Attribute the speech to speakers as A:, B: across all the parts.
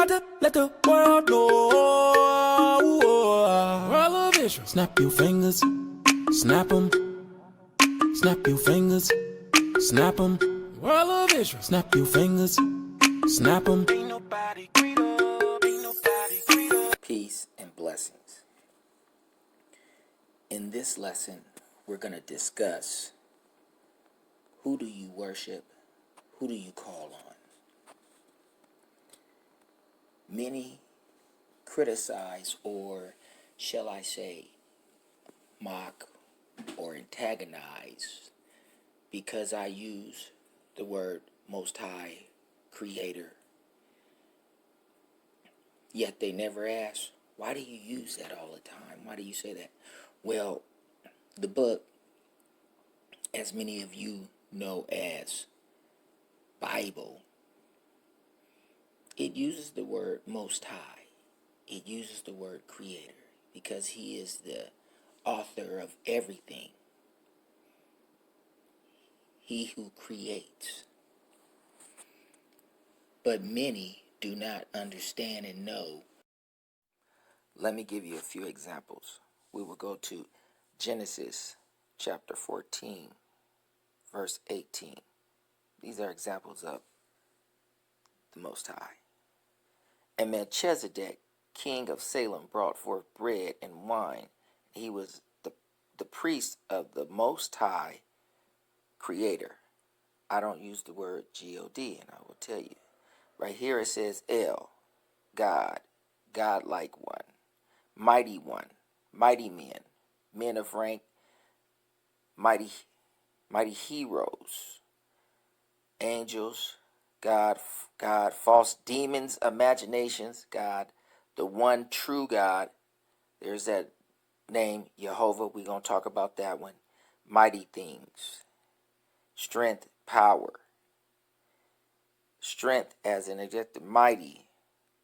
A: let the world know. World of Israel. Snap your fingers, snap 'em. Snap your fingers, snap 'em. World of Israel. Snap your fingers, snap 'em. Ain't nobody greater, ain't nobody greater.
B: Peace and blessings. In this lesson, we're going to discuss who do you worship, who do you call on. Many criticize, or shall I say, mock or antagonize because I use the word Most High, Creator. Yet they never ask, why do you use that all the time? Why do you say that? Well, the book, as many of you know as Bible, it uses the word Most High. It uses the word Creator because He is the author of everything. He who creates. But many do not understand and know. Let me give you a few examples. We will go to Genesis chapter 14, verse 18. These are examples of the Most High. And Melchizedek, king of Salem, brought forth bread and wine. He was the priest of the Most High, Creator. I don't use the word G-O-D, and I will tell you. Right here it says El, God, God-like one, mighty men, men of rank, mighty heroes, angels, God, false demons, imaginations, God, the one true God. There's that name, Jehovah. We're going to talk about that one. Mighty things, strength, power. Strength as an adjective, mighty,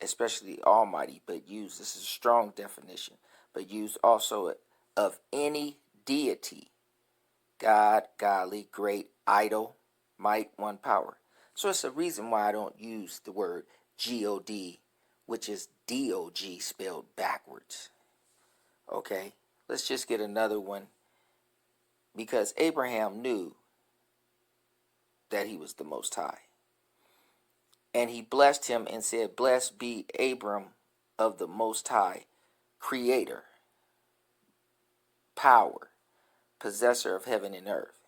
B: especially almighty, but used, this is a strong definition, but used also of any deity. God, godly, great, idol, might, one, power. So it's a reason why I don't use the word G-O-D, which is D-O-G spelled backwards. Okay, let's just get another one, because Abraham knew that he was the Most High. And he blessed him and said, blessed be Abram of the Most High, Creator, power, possessor of heaven and earth.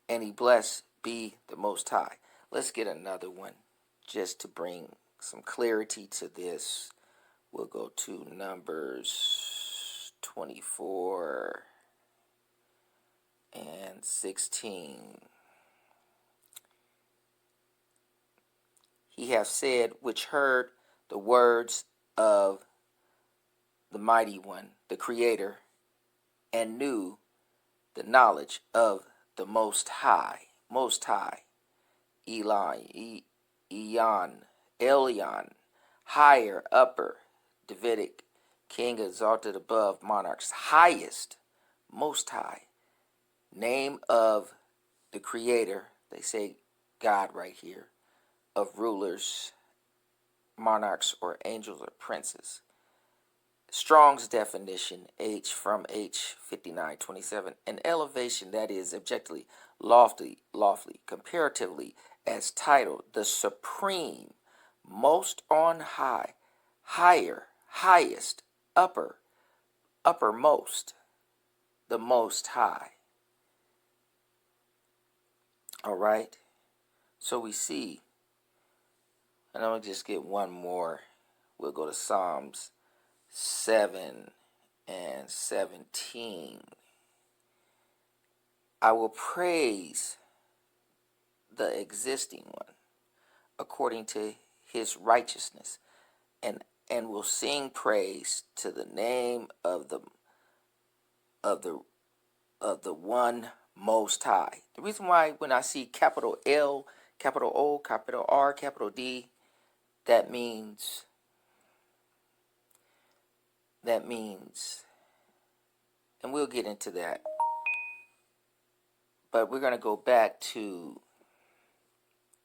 B: And he blessed be the Most High. Let's get another one just to bring some clarity to this. We'll go to Numbers 24 and 16. He hath said, which heard the words of the Mighty One, the Creator, and knew the knowledge of the Most High, Elon, Elyon, higher, upper, Davidic, king exalted above monarchs, highest, Most High, name of the Creator, they say God right here, of rulers, monarchs, or angels, or princes. Strong's definition, H from H 5927, an elevation that is objectively, lofty, comparatively, as titled, the supreme, most on high, higher, highest, upper, uppermost, the Most High. All right, so we see, and I'm going to just get one more. We'll go to Psalms 7 and 17. I will praise the existing one according to his righteousness, and will sing praise to the name of the one Most High. The reason why when I see capital L, capital O, capital R, capital D, that means, and we'll get into that, but we're going to go back to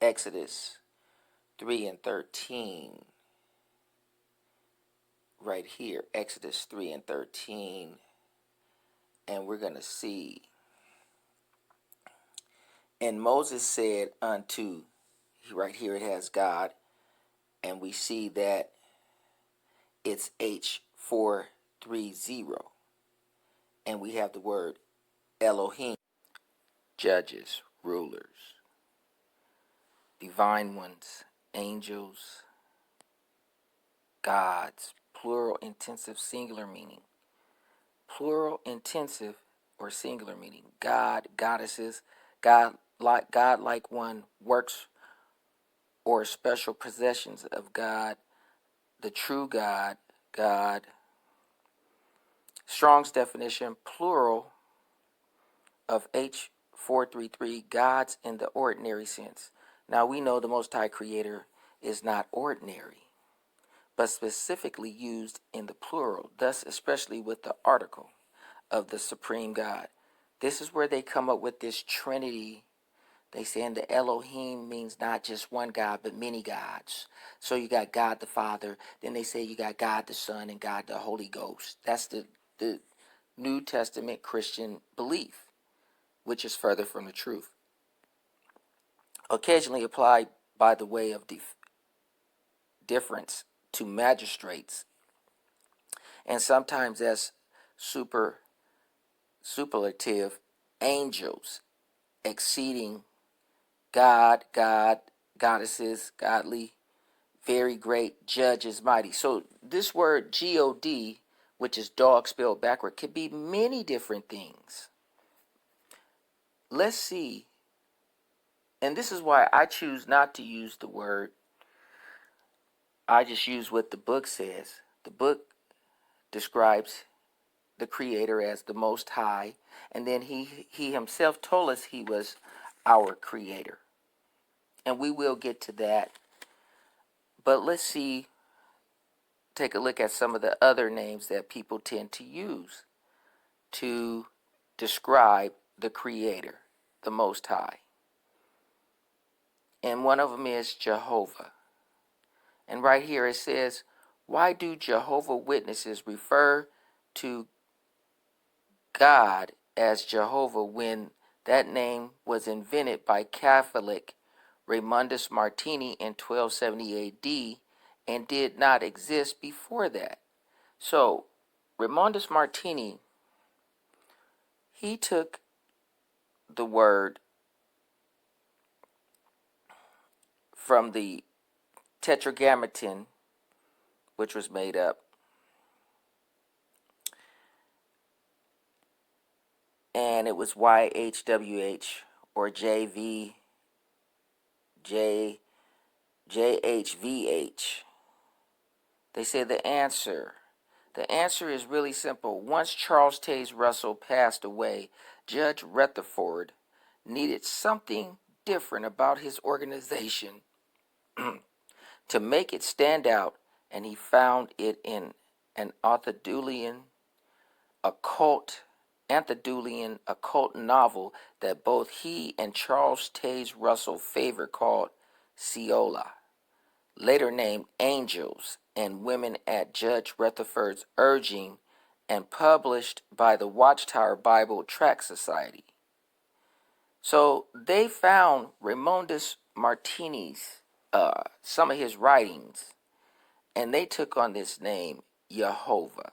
B: Exodus 3 and 13. right here, Exodus 3 and 13, and we're going to see, and Moses said unto, right here it has God, and we see that it's H430, and we have the word Elohim, judges, rulers, divine ones, angels, gods, plural, intensive, singular meaning. Plural, intensive, or singular meaning. God, goddesses, God like one, works or special possessions of God, the true God, God. Strong's definition, plural of H433, gods in the ordinary sense. Now we know the Most High Creator is not ordinary, but specifically used in the plural, thus especially with the article of the Supreme God. This is where they come up with this Trinity. They say in the Elohim means not just one God, but many gods. So you got God the Father, then they say you got God the Son and God the Holy Ghost. That's the New Testament Christian belief, which is further from the truth. Occasionally applied by the way of difference to magistrates, and sometimes as superlative angels, exceeding God, goddesses, godly, very great, judges, mighty. So this word G-O-D, which is dog spelled backward, could be many different things. Let's see. And this is why I choose not to use the word. I just use what the book says. The book describes the Creator as the Most High, and then he himself told us he was our Creator. And we will get to that. But let's see, take a look at some of the other names that people tend to use to describe the Creator, the Most High. And one of them is Jehovah. And right here it says, why do Jehovah Witnesses refer to God as Jehovah when that name was invented by Catholic Raymondus Martini in 1270 AD and did not exist before that? So, Raymondus Martini, he took the word from the Tetragrammaton, which was made up, and it was YHWH or JHVH. They say the answer is really simple. Once Charles Taze Russell passed away, Judge Rutherford needed something different about his organization to make it stand out, and he found it in an Arthurian occult novel that both he and Charles Taze Russell favored, called Ceola, later named Angels and Women at Judge Rutherford's urging, and published by the Watchtower Bible Tract Society. So they found Raymondus Martini's, some of his writings, and they took on this name, Jehovah.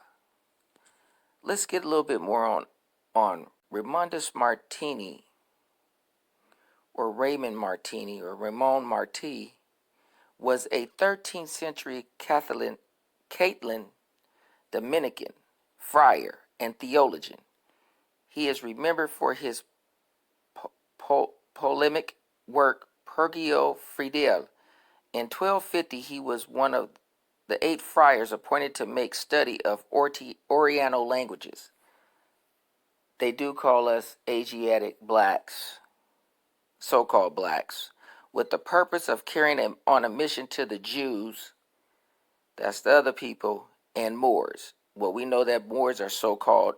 B: Let's get a little bit more on Raymondus Martini, or Raymond Martini, or Raymond Marti, was a 13th century Catholic Dominican friar and theologian. He is remembered for his polemic work Purgio Fidel. In 1250, he was one of the 8 friars appointed to make study of Oriental languages. They do call us Asiatic blacks, so-called blacks, with the purpose of carrying on a mission to the Jews, that's the other people, and Moors. Well, we know that Moors are so-called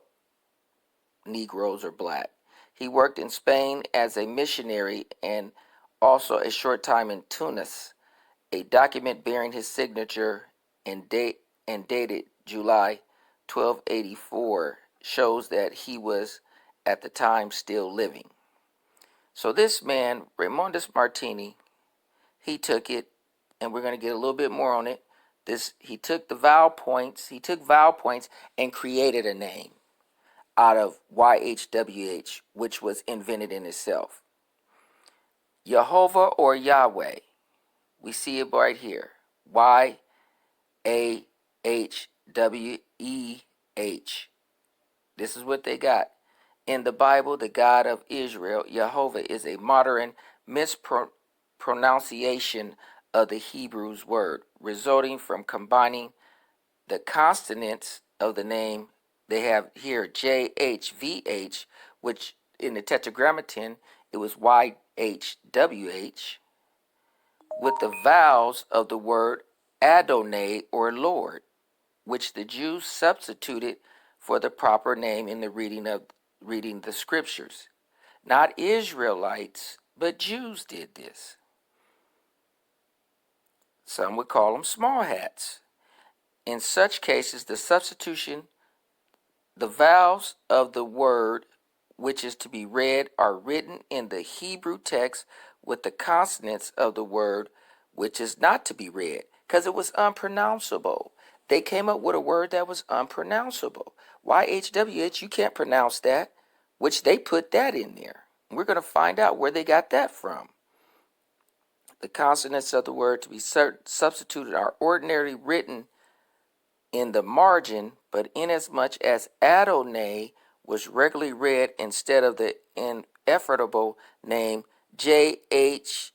B: Negroes or black. He worked in Spain as a missionary and also a short time in Tunis. A document bearing his signature and dated July 1284, shows that he was at the time still living. So this man, Raymondus Martini, he took it, and we're going to get a little bit more on it. He took vowel points and created a name out of YHWH, which was invented in itself. Jehovah or Yahweh, we see it right here. YAHWEH. This is what they got. In the Bible, the God of Israel, Jehovah, is a modern mispronunciation of the Hebrew's word, resulting from combining the consonants of the name. They have here JHVH, which in the Tetragrammaton, it was YHWH, with the vowels of the word Adonai or Lord, which the Jews substituted for the proper name in the reading the scriptures. Not Israelites, but Jews did this. Some would call them small hats. In such cases, the vowels of the word which is to be read are written in the Hebrew text with the consonants of the word which is not to be read, because it was unpronounceable. They came up with a word that was unpronounceable. YHWH, you can't pronounce that, which they put that in there. We're going to find out where they got that from. The consonants of the word to be substituted are ordinarily written in the margin, but inasmuch as Adonai was regularly read instead of the ineffable name JHVH.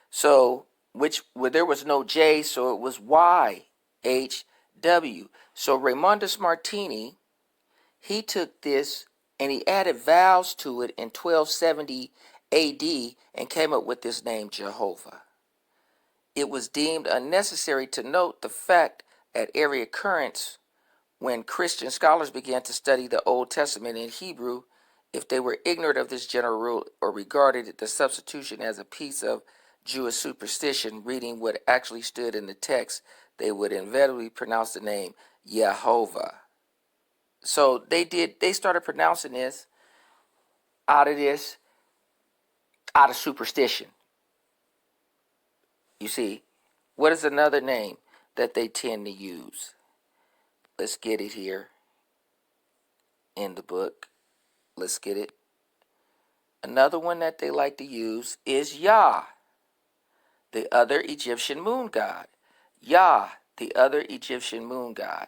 B: So, where there was no J, so it was YHW. So Raymondus Martini, he took this and he added vowels to it in 1270 AD and came up with this name Jehovah. It was deemed unnecessary to note the fact at every occurrence when Christian scholars began to study the Old Testament in Hebrew, if they were ignorant of this general rule or regarded the substitution as a piece of Jewish superstition, reading what actually stood in the text, they would inevitably pronounce the name Yehovah. So they started pronouncing this out of superstition. You see, what is another name that they tend to use? Let's get it here in the book. Let's get it. Another one that they like to use is Yah, the other Egyptian moon god. Yah, the other Egyptian moon god.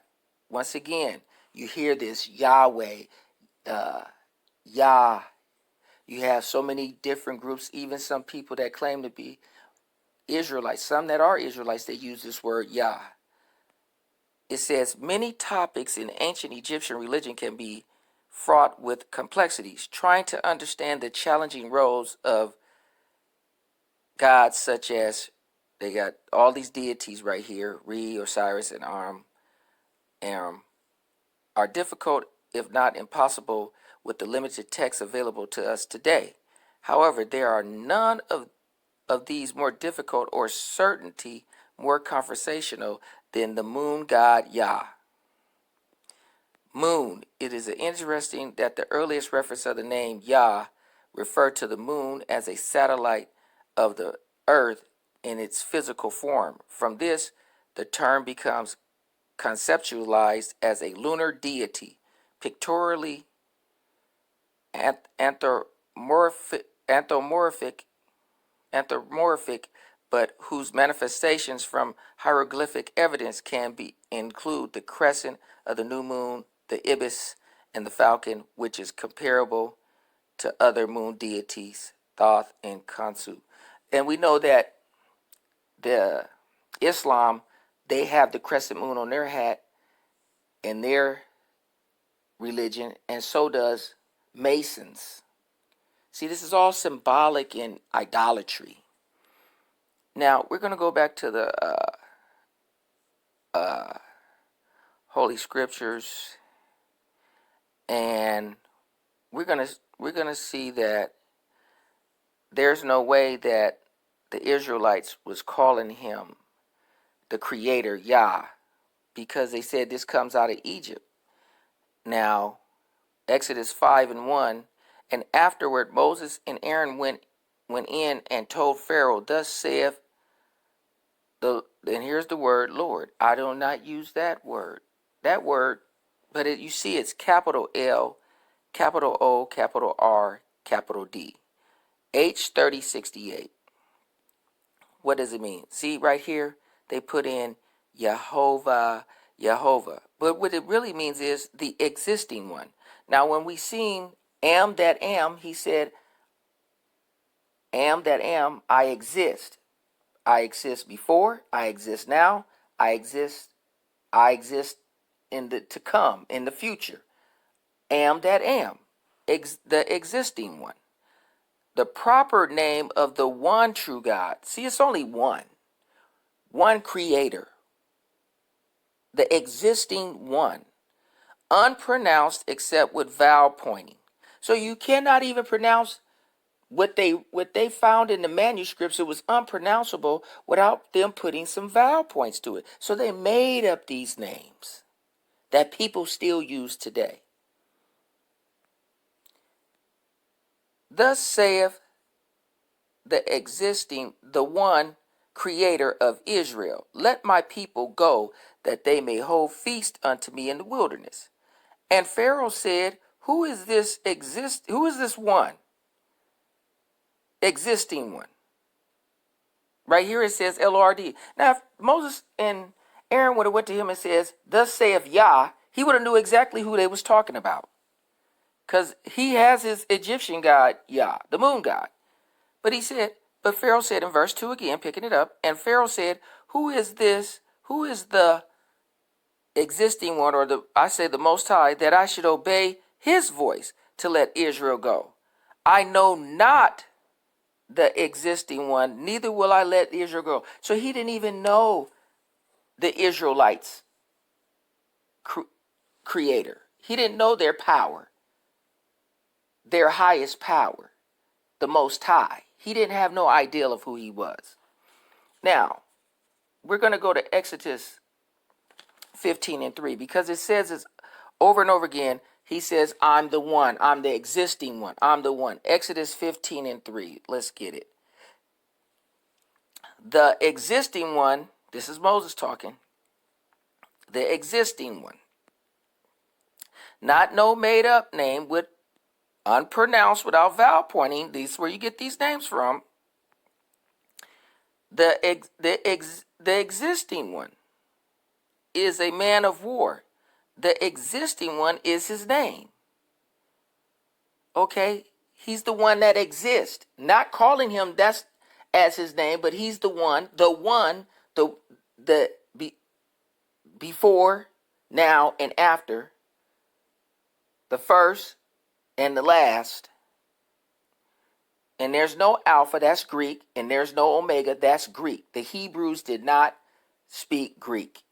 B: Once again, you hear this Yahweh, Yah. You have so many different groups, even some people that claim to be Israelites, some that are Israelites, they use this word Yah. It says many topics in ancient Egyptian religion can be fraught with complexities. Trying to understand the challenging roles of gods, such as they got all these deities right here, Re, Osiris, and Aram, are difficult, if not impossible, with the limited text available to us today. However, there are none of these more difficult or certainty more conversational than the moon god Yah. Moon. It is interesting that the earliest reference of the name Yah referred to the moon as a satellite of the earth in its physical form. From this, the term becomes conceptualized as a lunar deity, pictorially anthropomorphic, but whose manifestations from hieroglyphic evidence can include the crescent of the new moon, the ibis, and the falcon, which is comparable to other moon deities, Thoth and Khonsu. And we know that the Islam, they have the crescent moon on their hat in their religion, and so does Masons. See, this is all symbolic in idolatry. Now, we're going to go back to the Holy Scriptures, and we're going to see that there's no way that the Israelites was calling him the Creator Yah because they said this comes out of Egypt. Now, Exodus 5:1, and afterward Moses and Aaron went in and told Pharaoh, thus saith and here's the word Lord. I do not use that word. But you see it's capital L, capital O, capital R, capital D. H3068. What does it mean? See right here, they put in Yehovah, Yehovah. But what it really means is the existing one. Now, when we sing am that am, he said, am that am, I exist. I exist before, I exist now, I exist in the to come, in the future. Am that am, the existing one. The proper name of the one true God. See, it's only one creator, the existing one, unpronounced except with vowel pointing. So you cannot even pronounce what they found in the manuscripts. It was unpronounceable without them putting some vowel points to it. So they made up these names that people still use today. Thus saith the one creator of Israel, let my people go, that they may hold feast unto me in the wilderness. And Pharaoh said, who is this one? Existing one. Right here it says Lord. Now, if Moses and Aaron would have went to him and says, thus saith Yah, he would have knew exactly who they was talking about. Because he has his Egyptian god, Yah, the moon god. But Pharaoh said in verse 2 again, picking it up, and Pharaoh said, who is this? Who is the existing one, or the Most High, that I should obey his voice to let Israel go? I know not the existing one, neither will I let Israel go. So he didn't even know the Israelites' creator. He didn't know their power, their highest power, the Most High. He didn't have no idea of who he was. Now, we're going to go to Exodus 15:3, because it says it's over and over again. He says, I'm the one, I'm the existing one, I'm the one. Exodus 15:3, let's get it. The existing one, this is Moses talking, the existing one, not no made up name with unpronounced without vowel pointing. These is where you get these names from. The existing one is a man of war. The existing one is his name. Okay, he's the one that exists. Not calling him that's as his name, but he's the one, before, now, and after, the first and the last. And there's no alpha, that's Greek, and there's no omega, that's Greek. The Hebrews did not speak Greek,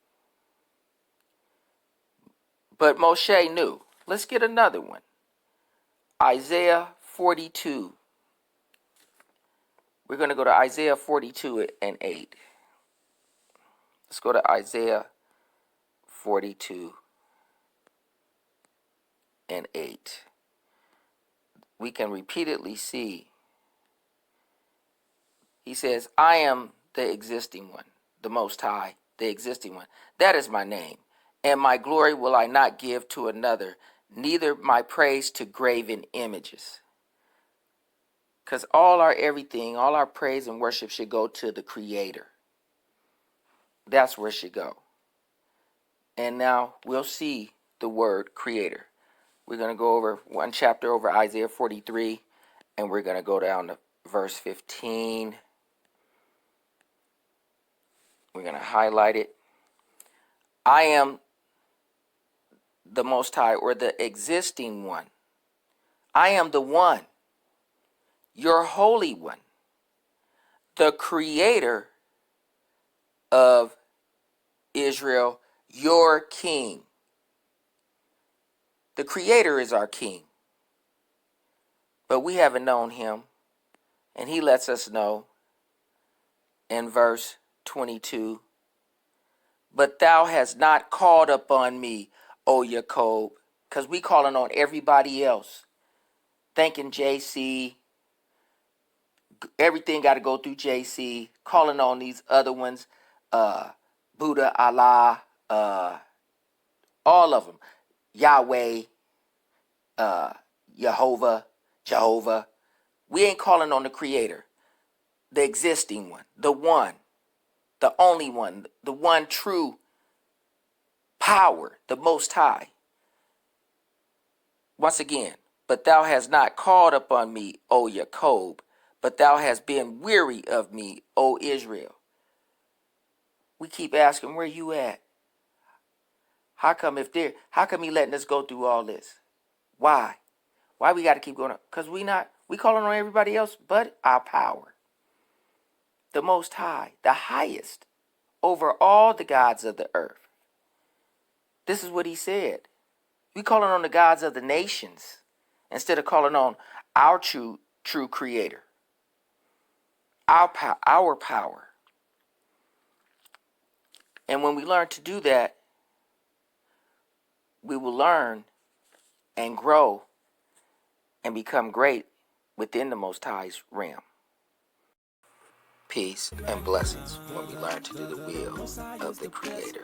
B: but Moshe knew. Let's get another one. Isaiah 42. We're going to go to Isaiah 42:8. Let's go to Isaiah 42:8. We can repeatedly see. He says, I am the existing one, the Most High, the existing one. That is my name. And my glory will I not give to another, neither my praise to graven images. Because all our everything, all our praise and worship should go to the Creator. That's where it should go. And now we'll see the word Creator. We're going to go over one chapter over Isaiah 43, and we're going to go down to verse 15. We're going to highlight it. I am the Most High, or the existing one. I am the one, your Holy One, the Creator of Israel, your King. The Creator is our King, but we haven't known him, and he lets us know in verse 22. But thou hast not called upon me, O Jacob. Because we calling on everybody else. Thinking JC. Everything got to go through JC. Calling on these other ones. Buddha, Allah, all of them. Yahweh, Jehovah. We ain't calling on the creator. The existing one. The one. The only one. The one true power. The Most High. Once again. But thou hast not called upon me, O Jacob. But thou hast been weary of me, O Israel. We keep asking, where you at? How come he letting us go through all this? Why? Why we got to keep going? Because we calling on everybody else but our power. The Most High, the highest over all the gods of the earth. This is what he said. We calling on the gods of the nations instead of calling on our true creator. Our power. And when we learn to do that, we will learn and grow and become great within the Most High's realm. Peace and blessings when we learn to do the will of the Creator.